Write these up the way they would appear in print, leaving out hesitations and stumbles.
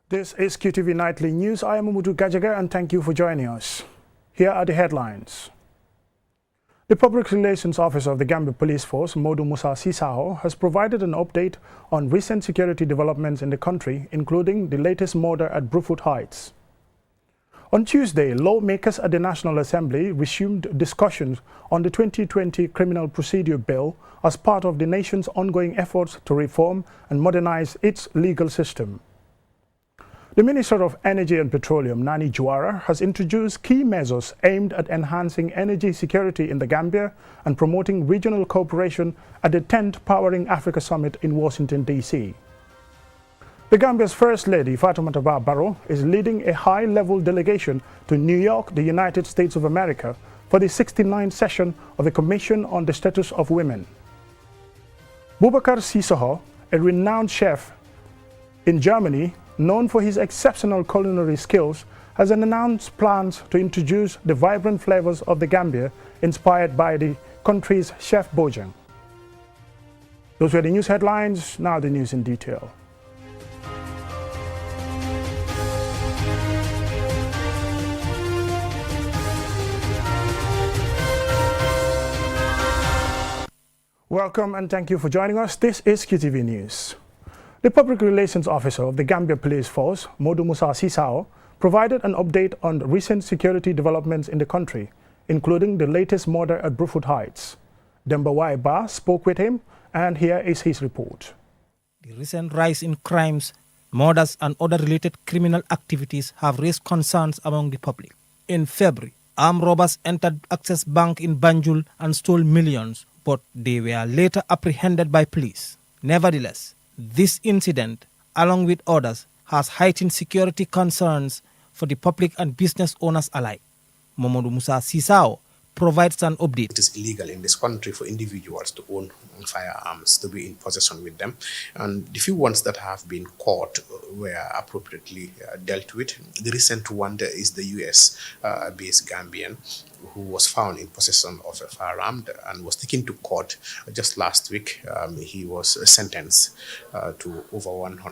This is QTV Nightly News. I am Umudu Gajaga and thank you for joining us. Here are the headlines. The Public Relations Officer of the Gambia Police Force, Modu Musa Sisao, has provided an update on recent security developments in the country, including the latest murder at Brufut Heights. On Tuesday, lawmakers at the National Assembly resumed discussions on the 2020 Criminal Procedure Bill as part of the nation's ongoing efforts to reform and modernize its legal system. The Minister of Energy and Petroleum, Nani Juara, has introduced key measures aimed at enhancing energy security in the Gambia and promoting regional cooperation at the 10th Powering Africa Summit in Washington, D.C. The Gambia's First Lady, Fatoumata Bah Barrow, is leading a high-level delegation to New York, the United States of America, for the 69th session of the Commission on the Status of Women. Boubacar Sissoko, a renowned chef in Germany, known for his exceptional culinary skills, has announced plans to introduce the vibrant flavors of the Gambia inspired by the country's Chef Bojang. Those were the news headlines, now the news in detail. Welcome and thank you for joining us. This is QTV News. The Public Relations Officer of the Gambia Police Force, Modu Musa Sisao, provided an update on recent security developments in the country, including the latest murder at Brufut Heights. Demba Waiba spoke with him, and here is his report. The recent rise in crimes, murders and other related criminal activities have raised concerns among the public. In February, armed robbers entered Access Bank in Banjul and stole millions, but they were later apprehended by police. Nevertheless, this incident, along with others, has heightened security concerns for the public and business owners alike. Momodu Musa Sisao provides an update. It is illegal in this country for individuals to own firearms, to be in possession with them. And the few ones that have been caught were appropriately dealt with. The recent one is the US-based Gambian who was found in possession of a firearm and was taken to court just last week. He was sentenced to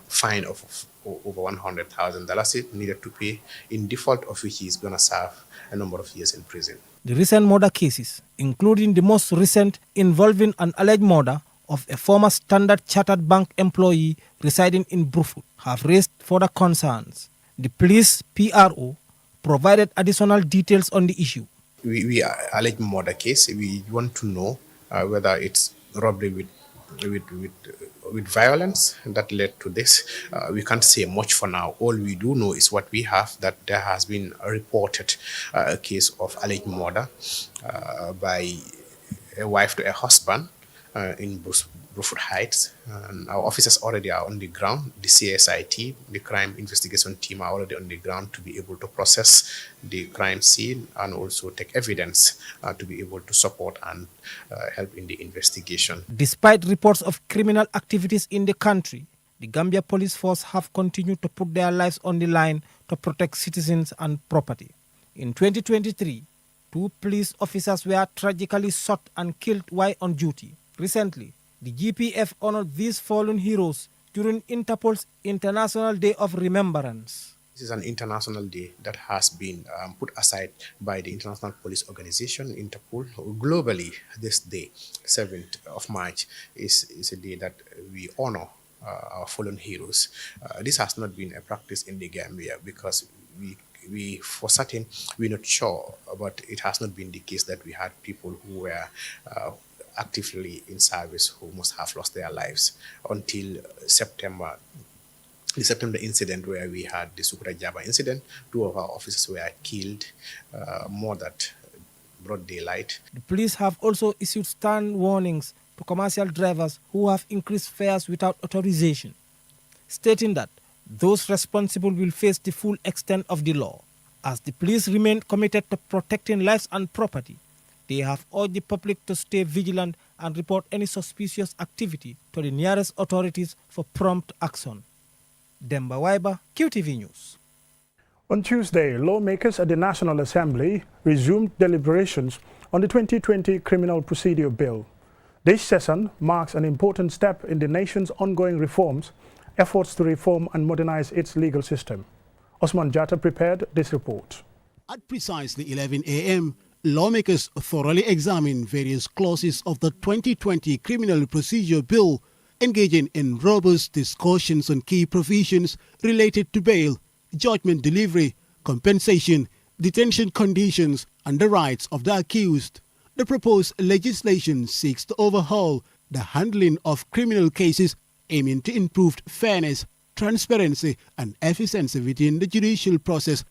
fine of over $100,000 he needed to pay, in default of which he is going to serve a number of years in prison. The recent murder cases, including the most recent involving an alleged murder of a former Standard Chartered Bank employee residing in Brufut, have raised further concerns. The police PRO provided additional details on the issue. We are alleged murder case. We want to know whether it's robbery with violence that led to this. We can't say much for now. All we do know is what we have, that there has been a reported case of alleged murder by a wife to a husband in Brufut Heights. And our officers already are on the ground. The CSIT, the crime investigation team, are already on the ground to be able to process the crime scene and also take evidence to be able to support and help in the investigation. Despite reports of criminal activities in the country, the Gambia Police Force have continued to put their lives on the line to protect citizens and property. In 2023, 2 police officers were tragically shot and killed while on duty. Recently, the GPF honored these fallen heroes during Interpol's International Day of Remembrance. This is an international day that has been put aside by the International Police Organization, Interpol. Globally, this day, 7th of March, is a day that we honor our fallen heroes. This has not been a practice in the Gambia because we for certain, we're not sure, but it has not been the case that we had people who were actively in service who must have lost their lives until September. The September incident where we had the Sukura Jaba incident, 2 of our officers were killed, more that broad daylight. The police have also issued stern warnings to commercial drivers who have increased fares without authorization, stating that those responsible will face the full extent of the law. As the police remain committed to protecting lives and property, they have urged the public to stay vigilant and report any suspicious activity to the nearest authorities for prompt action. Demba Waiba, QTV News. On Tuesday, lawmakers at the National Assembly resumed deliberations on the 2020 Criminal Procedure Bill. This session marks an important step in the nation's ongoing reforms efforts to reform and modernize its legal system. Osman Jatta prepared this report. At precisely 11 a.m., lawmakers thoroughly examined various clauses of the 2020 Criminal Procedure Bill, engaging in robust discussions on key provisions related to bail, judgment delivery, compensation, detention conditions, and the rights of the accused. The proposed legislation seeks to overhaul the handling of criminal cases, aiming to improve fairness, transparency, and efficiency within the judicial process.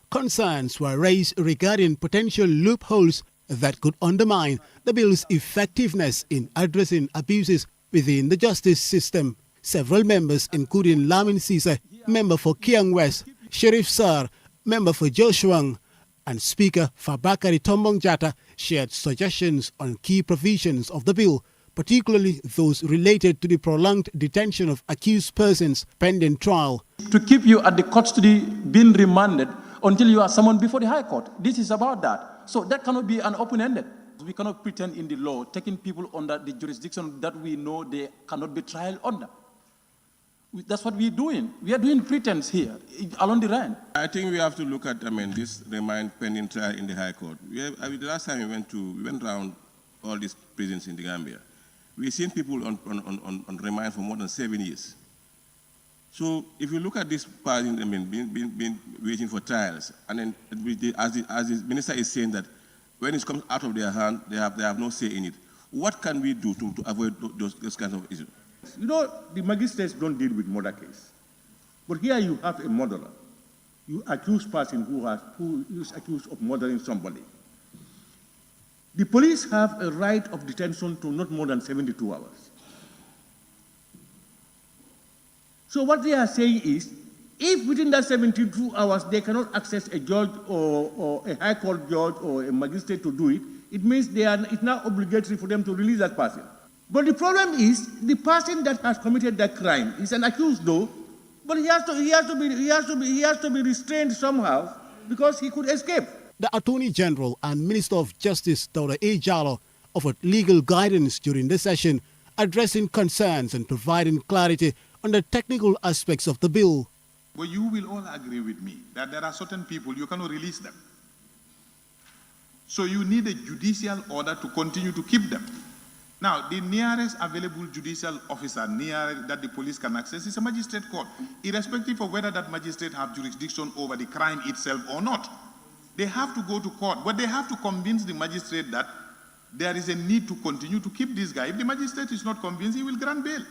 Concerns were raised regarding potential loopholes that could undermine the bill's effectiveness in addressing abuses within the justice system. Several members, including Lamin Sise, member for Kiang West, Sheriff Sar, member for Joshuang, and Speaker Fabakary Tombong Jatta, shared suggestions on key provisions of the bill, particularly those related to the prolonged detention of accused persons pending trial. To keep you at the custody being remanded until you are summoned before the High Court. This is about that. So that cannot be an open-ended. We cannot pretend in the law, taking people under the jurisdiction that we know they cannot be trial under. That's what we're doing. We are doing pretense here, along the line. I think we have to look at, this remand pending trial in the High Court. The last time we went around all these prisons in the Gambia. We've seen people on remand for more than 7 years. So if you look at this part, being waiting for trials, and then as the minister is saying that when it comes out of their hand, they have no say in it. What can we do to avoid those kinds of issues? The magistrates don't deal with murder case. But here you have a murderer. You accuse person who is accused of murdering somebody. The police have a right of detention to not more than 72 hours. So what they are saying is, if within that 72 hours they cannot access a judge or a high court judge or a magistrate to do it, it means it's now obligatory for them to release that person. But the problem is, the person that has committed that crime is an accused though, but he has to be restrained somehow because he could escape. The Attorney General and Minister of Justice, Dr. A. Jallo, offered legal guidance during the session, addressing concerns and providing clarity on the technical aspects of the bill. But you will all agree with me that there are certain people you cannot release them. So you need a judicial order to continue to keep them. Now, the nearest available judicial officer that the police can access is a magistrate court, irrespective of whether that magistrate have jurisdiction over the crime itself or not. They have to go to court, but they have to convince the magistrate that there is a need to continue to keep this guy. If the magistrate is not convinced, he will grant bail.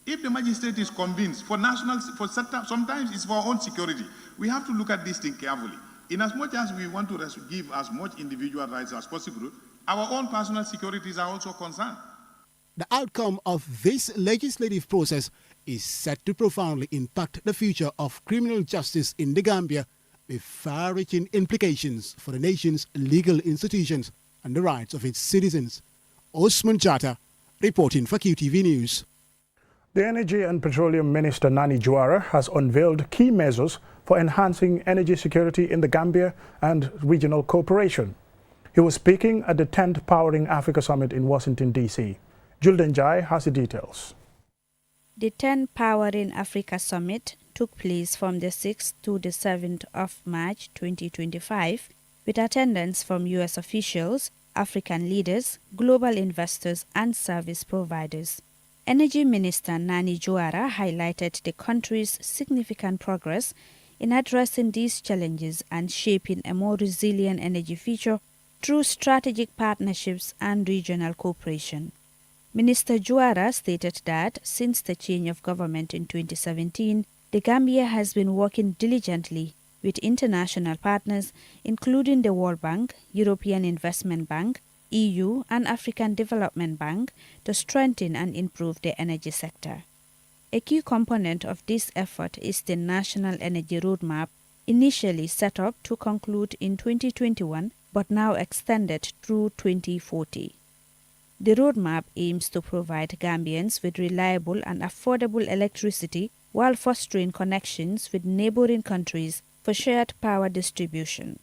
If the magistrate is convinced, sometimes it's for our own security. We have to look at this thing carefully. In as much as we want to give as much individual rights as possible, our own personal securities are also concerned. The outcome of this legislative process is set to profoundly impact the future of criminal justice in the Gambia, with far-reaching implications for the nation's legal institutions and the rights of its citizens. Osman Jatta, reporting for QTV News. The Energy and Petroleum Minister Nani Juara has unveiled key measures for enhancing energy security in the Gambia and regional cooperation. He was speaking at the 10th Powering Africa Summit in Washington, D.C. Julden Jai has the details. The 10th Powering Africa Summit took place from the 6th to the 7th of March 2025, with attendance from U.S. officials, African leaders, global investors, and service providers. Energy Minister Nani Juara highlighted the country's significant progress in addressing these challenges and shaping a more resilient energy future through strategic partnerships and regional cooperation. Minister Juara stated that since the change of government in 2017, the Gambia has been working diligently with international partners, including the World Bank, European Investment Bank, EU, and African Development Bank, to strengthen and improve the energy sector. A key component of this effort is the National Energy Roadmap, initially set up to conclude in 2021, but now extended through 2040. The roadmap aims to provide Gambians with reliable and affordable electricity while fostering connections with neighboring countries for shared power distribution.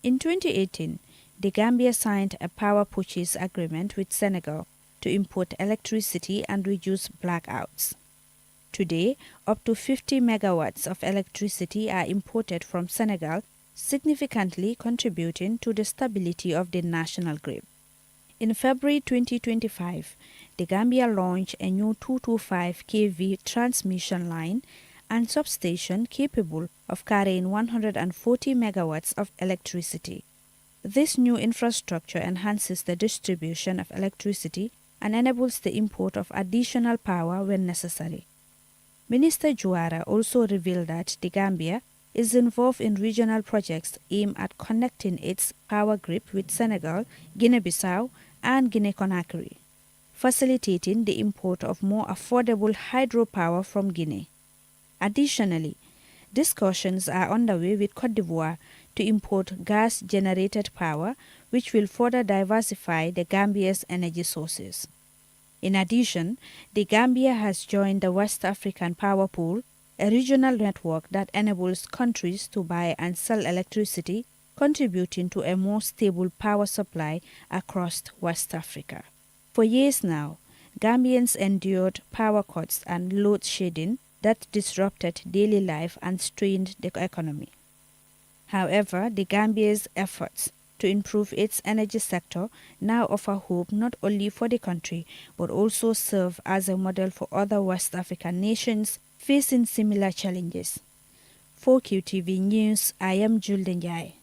In 2018, the Gambia signed a power purchase agreement with Senegal to import electricity and reduce blackouts. Today, up to 50 megawatts of electricity are imported from Senegal, significantly contributing to the stability of the national grid. In February 2025, the Gambia launched a new 225 kV transmission line and substation capable of carrying 140 megawatts of electricity. This new infrastructure enhances the distribution of electricity and enables the import of additional power when necessary. Minister Juara also revealed that the Gambia is involved in regional projects aimed at connecting its power grid with Senegal, Guinea-Bissau, and Guinea-Conakry, facilitating the import of more affordable hydropower from Guinea. Additionally, discussions are underway with Côte d'Ivoire to import gas-generated power, which will further diversify the Gambia's energy sources. In addition, the Gambia has joined the West African Power Pool, a regional network that enables countries to buy and sell electricity, contributing to a more stable power supply across West Africa. For years now, Gambians endured power cuts and load shedding that disrupted daily life and strained the economy. However, the Gambia's efforts to improve its energy sector now offer hope not only for the country but also serve as a model for other West African nations facing similar challenges. For QTV News, I am Julden Jai.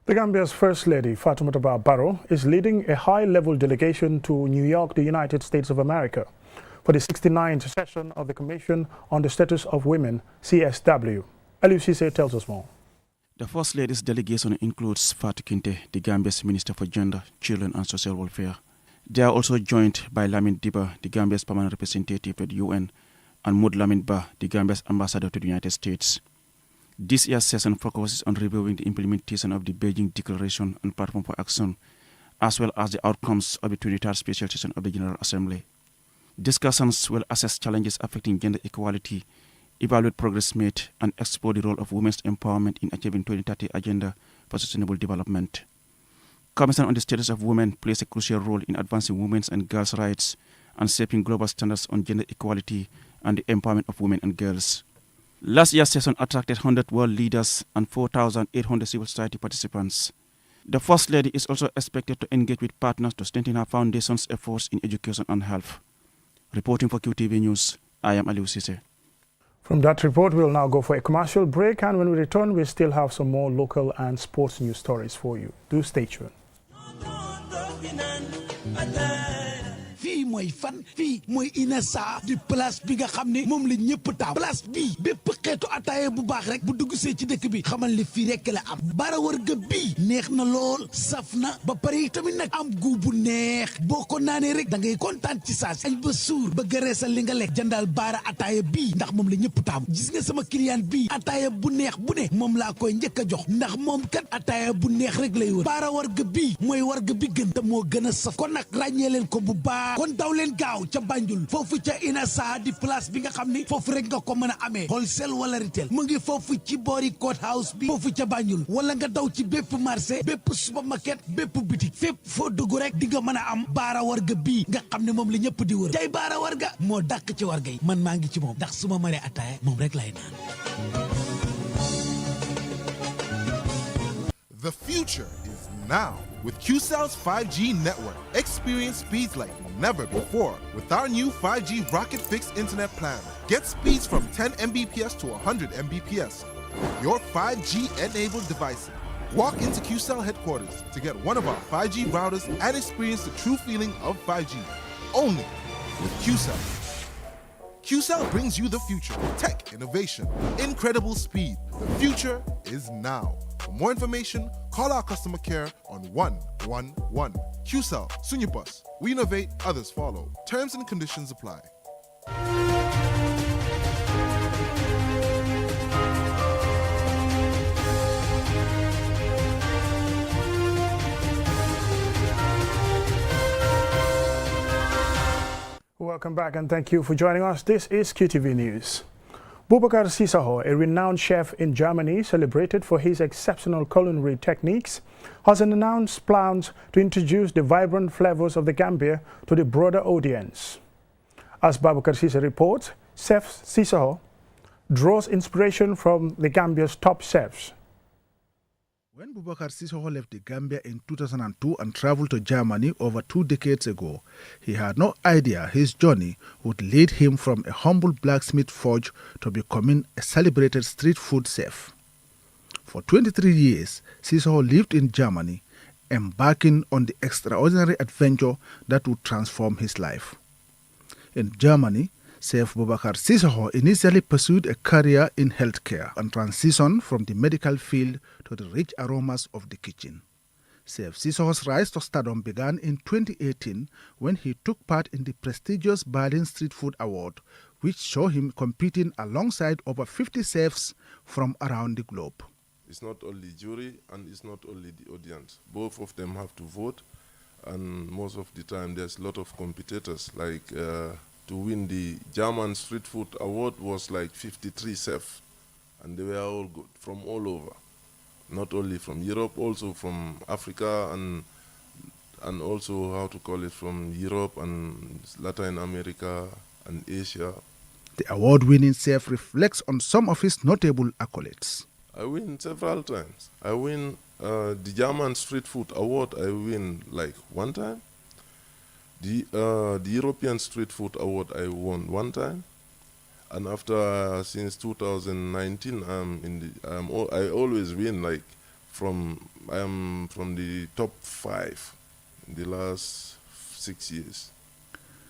The Gambia's First Lady, Fatoumata Barrow, is leading a high-level delegation to New York, the United States of America, for the 69th session of the Commission on the Status of Women, CSW. Elucise tells us more. The First Lady's delegation includes Fatou Kinte, the Gambia's Minister for Gender, Children and Social Welfare. They are also joined by Lamin Diba, the Gambia's Permanent Representative at the UN, and Maud Lamin Ba, the Gambia's Ambassador to the United States. This year's session focuses on reviewing the implementation of the Beijing Declaration and Platform for Action, as well as the outcomes of the 23rd Special Session of the General Assembly. Discussions will assess challenges affecting gender equality, evaluate progress made, and explore the role of women's empowerment in achieving 2030 Agenda for Sustainable Development. Commission on the Status of Women plays a crucial role in advancing women's and girls' rights and shaping global standards on gender equality and the empowerment of women and girls. Last year's session attracted 100 world leaders and 4,800 civil society participants. The First Lady is also expected to engage with partners to strengthen her foundation's efforts in education and health. Reporting for QTV News, I am Aliou Cisse. From that report, we'll now go for a commercial break, and when we return, we still have some more local and sports news stories for you. Do stay tuned. fii mooy fan fii mooy Inessa di place bi nga xam ne moom la ñëpp taam place bii bépp xeetu ataaya bu baax rek bu dugg see ci dëkk bi xamal li fii rek la am bara wërga bii neex na lool saf na ba pare tamit nag am gu bu neex boo ko naanee rek da ngay kontaan ci saas añ ba suur ba gëreesal li nga lekk jëndal bara ataaya bii ndax moom la ñëpp taam gis nga sama client bii ataaya bu neex bu ne moom laa koy njëkk a jox ndax moom kat ataaya bu neex rek lay wër bara wërga bii mooy wërga bi gën te moo gën a saf kon nag ràññee leen ko bu baax kon daw leen gaaw ca Banjul foofu ca Inessa di place bi nga xam ni foofu rek nga ko mën a amee wholesale wala retail mu ngi foofu ci boori court house bi foofu ca Banjul wala nga daw ci bépp marché bépp supermarket bépp boutique fépp foo dugg rek di nga mën a am baara warga bii nga xam ne moom la ñëpp di wër tey baara warga moo dàq ci warga yi man maa ngi ci moom ndax su ma maree ataaya moom rek lay naan. The future is now. With QCell's 5G network, experience speeds like never before. With our new 5G Rocket Fixed Internet plan, get speeds from 10 Mbps to 100 Mbps. Your 5G-enabled devices. Walk into QCell headquarters to get one of our 5G routers and experience the true feeling of 5G. Only with QCell. QCell brings you the future. Tech, innovation, incredible speed. The future is now. For more information, call our customer care on 111. QCell, Sunyapus. We innovate, others follow. Terms and conditions apply. Welcome back and thank you for joining us. This is QTV News. Boubacar Sissaho, a renowned chef in Germany celebrated for his exceptional culinary techniques, has announced plans to introduce the vibrant flavors of the Gambia to the broader audience. As Boubacar Sissaho reports, Chef Sissoko draws inspiration from the Gambia's top chefs. When Boubacar Sissoko left the Gambia in 2002 and traveled to Germany over 2 decades ago, he had no idea his journey would lead him from a humble blacksmith forge to becoming a celebrated street food chef. For 23 years, Sissoko lived in Germany, embarking on the extraordinary adventure that would transform his life. In Germany, Chef Boubacar Sissoko initially pursued a career in healthcare and transitioned from the medical field to the rich aromas of the kitchen. Chef Sissoko's rise to stardom began in 2018 when he took part in the prestigious Berlin Street Food Award, which saw him competing alongside over 50 chefs from around the globe. It's not only jury and it's not only the audience. Both of them have to vote, and most of the time there's a lot of competitors. Like to win the German Street Food Award was like 53 chefs, and they were all good from all over. Not only from Europe, also from Africa and also, how to call it, from Europe and Latin America and Asia. The award-winning chef reflects on some of his notable accolades. I win several times. I win the German Street Food Award, I win like 1 time. The European Street Food Award I won 1 time. And after, since 2019, I always win, like I am from the top 5 in the last 6 years.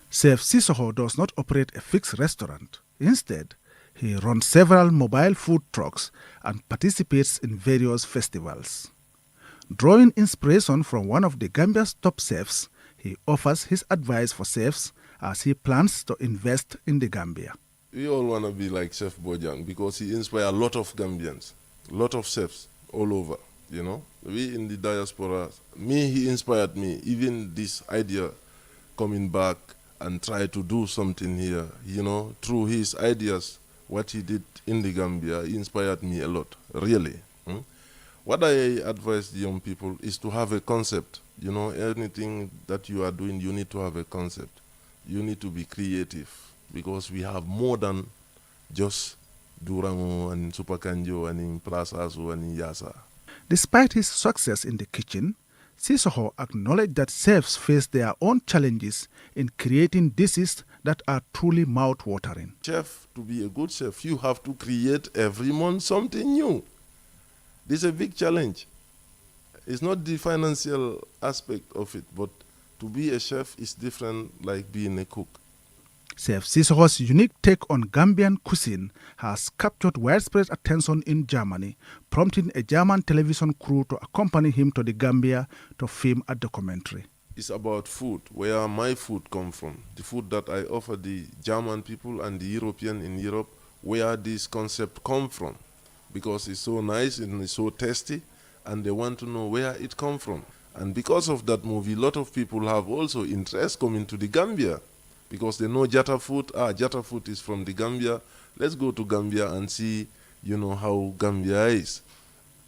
Chef Sissoko does not operate a fixed restaurant. Instead, he runs several mobile food trucks and participates in various festivals. Drawing inspiration from one of the Gambia's top chefs, he offers his advice for chefs as he plans to invest in the Gambia. We all want to be like Chef Bojang because he inspired a lot of Gambians, a lot of chefs all over, you know. We in the diaspora, he inspired me. Even this idea coming back and try to do something here, you know, through his ideas, what he did in the Gambia inspired me a lot, really. What I advise the young people is to have a concept. You know, anything that you are doing, you need to have a concept. You need to be creative because we have more than just Durango and Supakanjo and Plazazo and Yasa. Despite his success in the kitchen, Sissoko acknowledged that chefs face their own challenges in creating dishes that are truly mouth-watering. Chef, to be a good chef, you have to create every month something new. This is a big challenge. It's not the financial aspect of it, but to be a chef is different like being a cook. Chef Sissoko's unique take on Gambian cuisine has captured widespread attention in Germany, prompting a German television crew to accompany him to the Gambia to film a documentary. It's about food, where my food comes from, the food that I offer the German people and the European in Europe, where this concept comes from, because it's so nice and it's so tasty, and they want to know where it comes from. And because of that movie, a lot of people have also interest coming to the Gambia, because they know Jata food. Jata food is from the Gambia. Let's go to Gambia and see, you know, how Gambia is.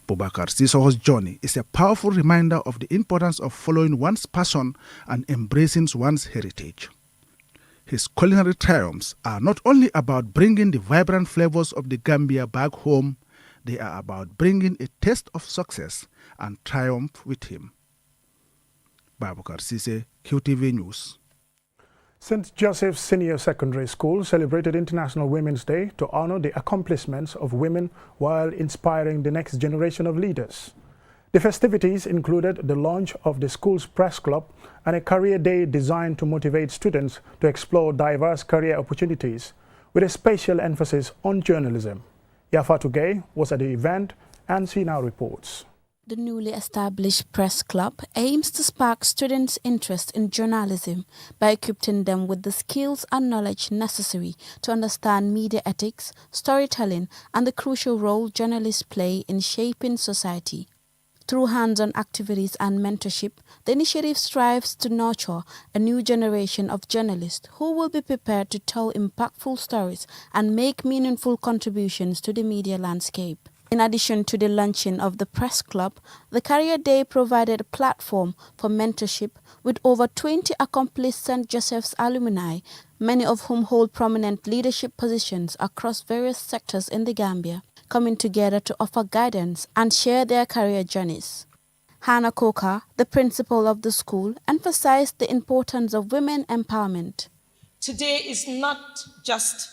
Boubacar Sissoko's journey is a powerful reminder of the importance of following one's passion and embracing one's heritage. His culinary triumphs are not only about bringing the vibrant flavors of the Gambia back home, they are about bringing a taste of success and triumph with him. Babukar Sise, QTV News. St. Joseph's Senior Secondary School celebrated International Women's Day to honor the accomplishments of women while inspiring the next generation of leaders. The festivities included the launch of the school's press club and a career day designed to motivate students to explore diverse career opportunities, with a special emphasis on journalism. Yafatu Gay was at the event, and she now reports. The newly established press club aims to spark students' interest in journalism by equipping them with the skills and knowledge necessary to understand media ethics, storytelling, and the crucial role journalists play in shaping society. Through hands-on activities and mentorship, the initiative strives to nurture a new generation of journalists who will be prepared to tell impactful stories and make meaningful contributions to the media landscape. In addition to the launching of the press club, the Career Day provided a platform for mentorship with over 20 accomplished St. Joseph's alumni, many of whom hold prominent leadership positions across various sectors in the Gambia, coming together to offer guidance and share their career journeys. Hannah Coker, the principal of the school, emphasized the importance of women empowerment. Today is not just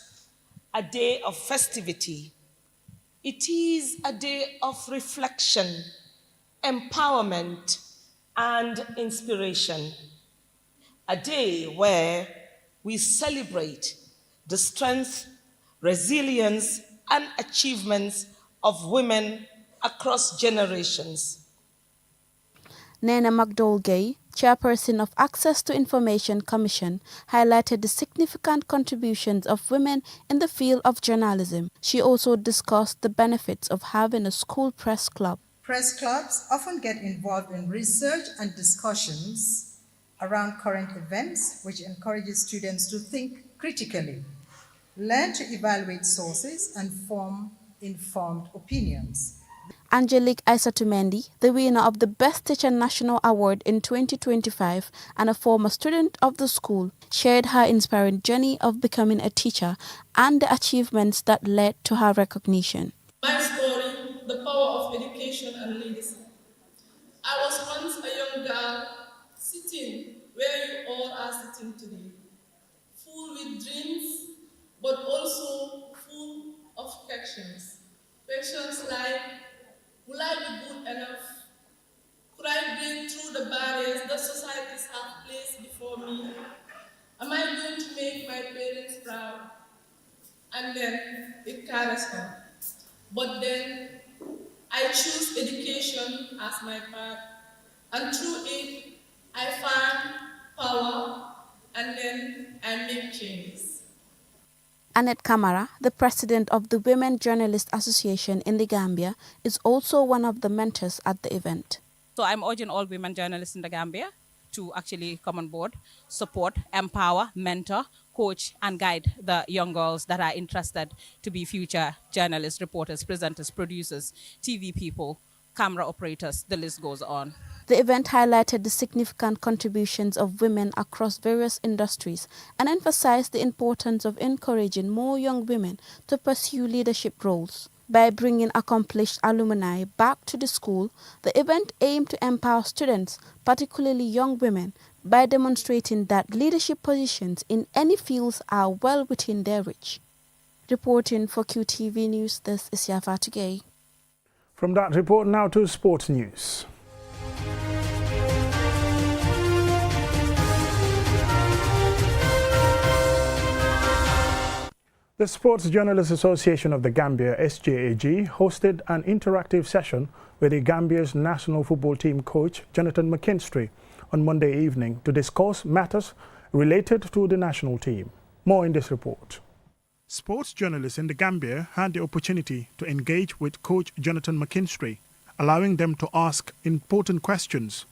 a day of festivity. It is a day of reflection, empowerment, and inspiration. A day where we celebrate the strength, resilience, and achievements of women across generations. Nena McDowell-Gay, chairperson of Access to Information Commission, highlighted the significant contributions of women in the field of journalism. She also discussed the benefits of having a school press club. Press clubs often get involved in research and discussions around current events, which encourages students to think critically, learn to evaluate sources, and form informed opinions. Angelique Aisatumendi, the winner of the Best Teacher National Award in 2025 and a former student of the school, shared her inspiring journey of becoming a teacher and the achievements that led to her recognition. My story, the power of education and leadership. I was once a young girl sitting where you all are sitting today, full with dreams, but also full of questions. Questions like, will I be good enough? Could I break through the barriers that societies have placed before me? Am I going to make my parents proud? And then it carries on. But then I choose education as my path. And through it, I find power, and then I make changes. Annette Kamara, the president of the Women Journalists Association in the Gambia, is also one of the mentors at the event. So I'm urging all women journalists in the Gambia to actually come on board, support, empower, mentor, coach, and guide the young girls that are interested to be future journalists, reporters, presenters, producers, TV people, camera operators, the list goes on. The event highlighted the significant contributions of women across various industries and emphasized the importance of encouraging more young women to pursue leadership roles. By bringing accomplished alumni back to the school, the event aimed to empower students, particularly young women, by demonstrating that leadership positions in any fields are well within their reach. Reporting for QTV News, this is Yafa Tugay. From that report now to sports news. The Sports Journalists Association of the Gambia, SJAG, hosted an interactive session with the Gambia's national football team coach, Jonathan McKinstry, on Monday evening to discuss matters related to the national team. More in this report. Sports journalists in the Gambia had the opportunity to engage with coach Jonathan McKinstry, allowing them to ask important questions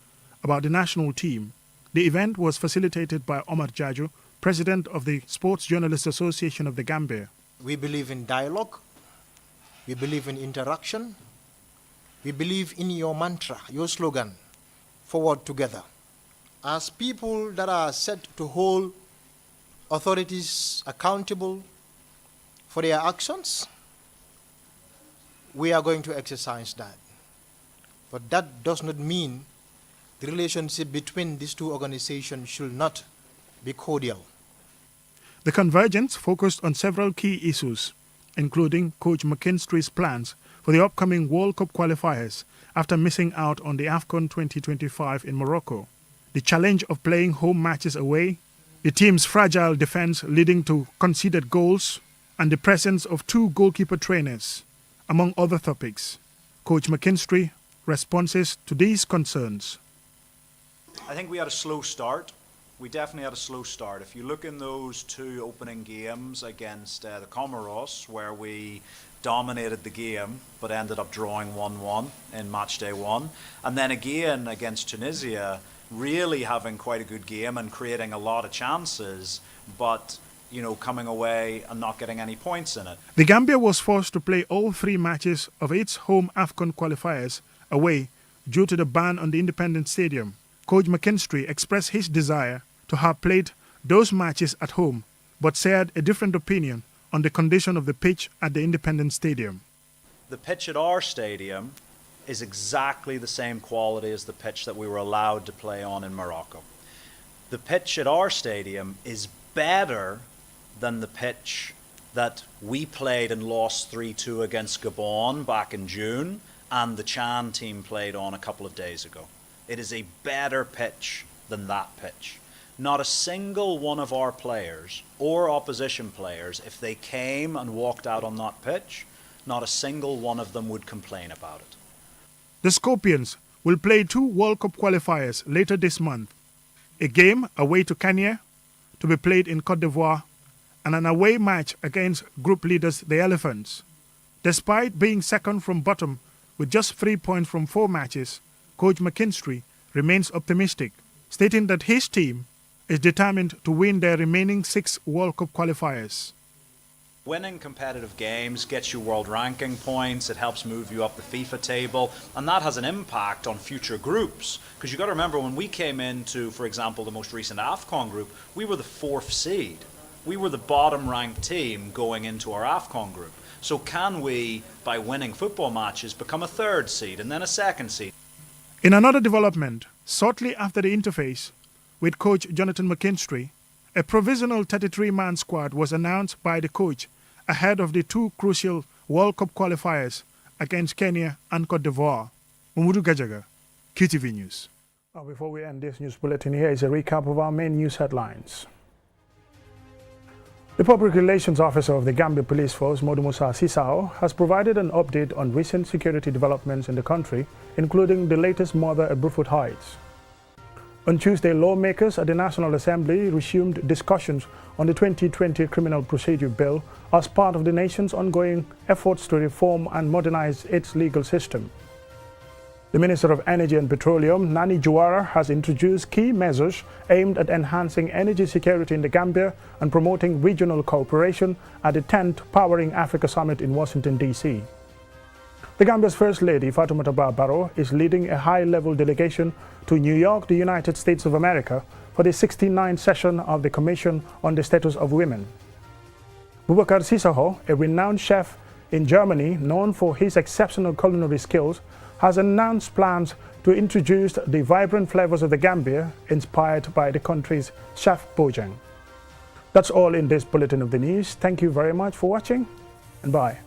about the national team. The event was facilitated by Omar Jaju, President of the Sports Journalists Association of the Gambia. We believe in dialogue. We believe in interaction. We believe in your mantra, your slogan, forward together. As people that are set to hold authorities accountable for their actions, we are going to exercise that. But that does not mean the relationship between these two organizations should not be cordial. The convergence focused on several key issues, including Coach McKinstry's plans for the upcoming World Cup qualifiers after missing out on the AFCON 2025 in Morocco, the challenge of playing home matches away, the team's fragile defense leading to conceded goals, and the presence of 2 goalkeeper trainers, among other topics. Coach McKinstry responses to these concerns. I think we had a slow start. We definitely had a slow start. If you look in those 2 opening games against the Comoros, where we dominated the game but ended up drawing 1-1 in match day 1, and then again against Tunisia, really having quite a good game and creating a lot of chances, but coming away and not getting any points in it. The Gambia was forced to play all 3 matches of its home AFCON qualifiers away due to the ban on the Independence Stadium. Coach McKinstry expressed his desire to have played those matches at home, but shared a different opinion on the condition of the pitch at the Independence Stadium. The pitch at our stadium is exactly the same quality as the pitch that we were allowed to play on in Morocco. The pitch at our stadium is better than the pitch that we played and lost 3-2 against Gabon back in June and the Chan team played on a couple of days ago. It is a better pitch than that pitch. Not a single one of our players or opposition players, if they came and walked out on that pitch, not a single one of them would complain about it. The Scorpions will play 2 World Cup qualifiers later this month. A game away to Kenya to be played in Cote d'Ivoire, and an away match against group leaders the Elephants. Despite being second from bottom with just 3 points from 4 matches, Coach McKinstry remains optimistic, stating that his team is determined to win their remaining 6 World Cup qualifiers. Winning competitive games gets you world ranking points, it helps move you up the FIFA table, and that has an impact on future groups. Because you've got to remember, when we came into, for example, the most recent AFCON group, we were the 4th seed. We were the bottom ranked team going into our AFCON group. So can we, by winning football matches, become a 3rd seed and then a 2nd seed? In another development, shortly after the interface with coach Jonathan McKinstry, a provisional 33-man squad was announced by the coach ahead of the 2 crucial World Cup qualifiers against Kenya and Cote d'Ivoire. Mamadou Gajaga, QTV News. Now, before we end this news bulletin, here is a recap of our main news headlines. The Public Relations Officer of the Gambia Police Force, Modu Musa Sisao, has provided an update on recent security developments in the country, including the latest murder at Brufut Heights. On Tuesday, lawmakers at the National Assembly resumed discussions on the 2020 Criminal Procedure Bill as part of the nation's ongoing efforts to reform and modernize its legal system. The Minister of Energy and Petroleum, Nani Juara, has introduced key measures aimed at enhancing energy security in the Gambia and promoting regional cooperation at the 10th Powering Africa Summit in Washington, D.C. The Gambia's First Lady, Fatoumata Bah Barrow, is leading a high-level delegation to New York, the United States of America, for the 69th session of the Commission on the Status of Women. Boubacar Sissoko, a renowned chef in Germany known for his exceptional culinary skills, has announced plans to introduce the vibrant flavors of the Gambia inspired by the country's Chef Bojang. That's all in this bulletin of the news. Thank you very much for watching, and bye.